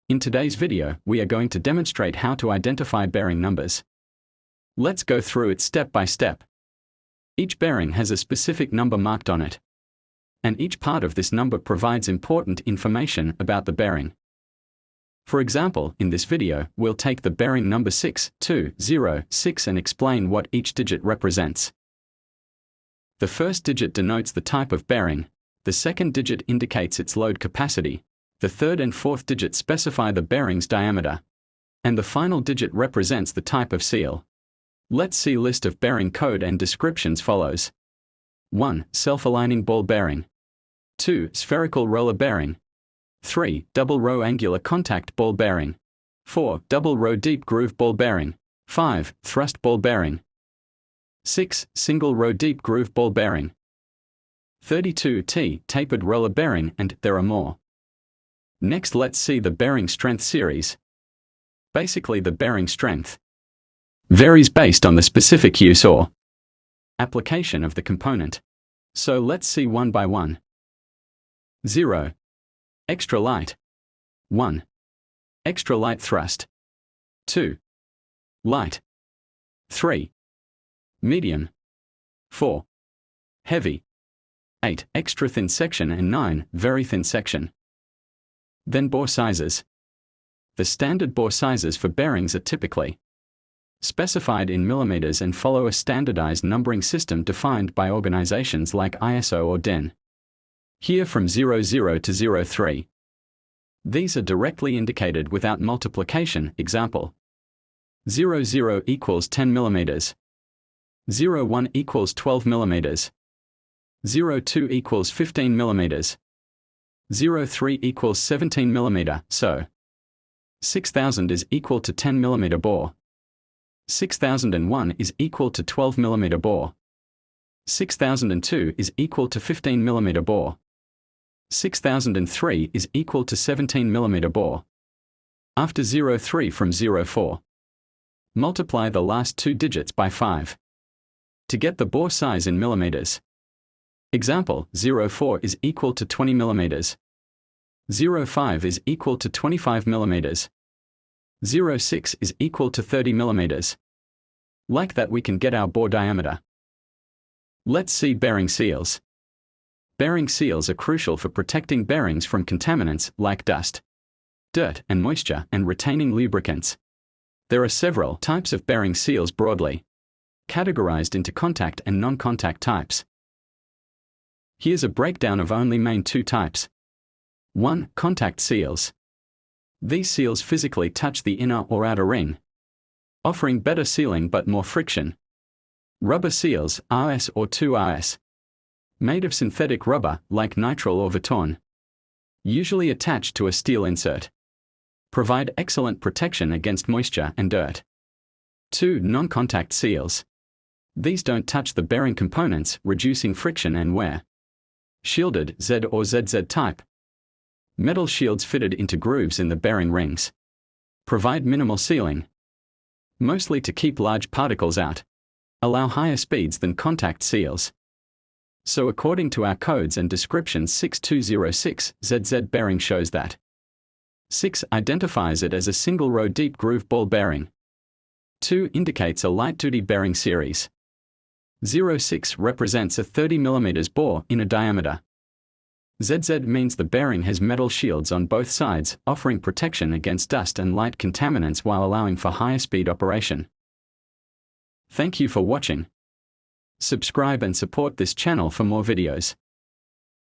In today's video, we are going to demonstrate how to identify bearing numbers. Let's go through it step by step. Each bearing has a specific number marked on it, and each part of this number provides important information about the bearing. For example, in this video, we'll take the bearing number 6206 and explain what each digit represents. The first digit denotes the type of bearing, the second digit indicates its load capacity, the third and fourth digits specify the bearing's diameter, and the final digit represents the type of seal. Let's see list of bearing code and descriptions follows. 1. Self-aligning ball bearing. 2. Spherical roller bearing. 3. Double row angular contact ball bearing. 4. Double row deep groove ball bearing. 5. Thrust ball bearing. 6. Single row deep groove ball bearing. 32T tapered roller bearing, and there are more. Next, let's see the bearing strength series. Basically, the bearing strength varies based on the specific use or application of the component. So let's see one by one. 0. Extra light. 1. Extra light thrust. 2. Light. 3. Medium. 4. Heavy. 8. Extra thin section and 9. Very thin section. Then bore sizes. The standard bore sizes for bearings are typically specified in millimeters and follow a standardized numbering system defined by organizations like ISO or DIN. Here from 00 to 03. These are directly indicated without multiplication. Example: 00 equals 10 millimeters. 01 equals 12 millimeters. 02 equals 15 millimeters. 03 equals 17 millimeter, so 6000 is equal to 10 millimeter bore. 6001 is equal to 12 millimeter bore. 6002 is equal to 15 millimeter bore. 6003 is equal to 17 millimeter bore. After 03 from 04, multiply the last two digits by 5 to get the bore size in millimeters. Example: 04 is equal to 20 millimeters. 05 is equal to 25 millimeters. 06 is equal to 30 millimeters. Like that, we can get our bore diameter. Let's see bearing seals. Bearing seals are crucial for protecting bearings from contaminants like dust, dirt, and moisture, and retaining lubricants. There are several types of bearing seals broadly categorized into contact and non-contact types. Here's a breakdown of only main two types. 1. Contact seals. These seals physically touch the inner or outer ring, offering better sealing but more friction. Rubber seals, RS or 2RS. Made of synthetic rubber, like nitrile or Vuitton. Usually attached to a steel insert. Provide excellent protection against moisture and dirt. 2. Non-contact seals. These don't touch the bearing components, reducing friction and wear. Shielded, Z or ZZ type. Metal shields fitted into grooves in the bearing rings. Provide minimal sealing, mostly to keep large particles out. Allow higher speeds than contact seals. So according to our codes and descriptions, 6206 ZZ bearing shows that 6 identifies it as a single row deep groove ball bearing. 2 indicates a light-duty bearing series. 06 represents a 30 mm bore in a diameter. ZZ means the bearing has metal shields on both sides, offering protection against dust and light contaminants while allowing for higher speed operation. Thank you for watching. Subscribe and support this channel for more videos.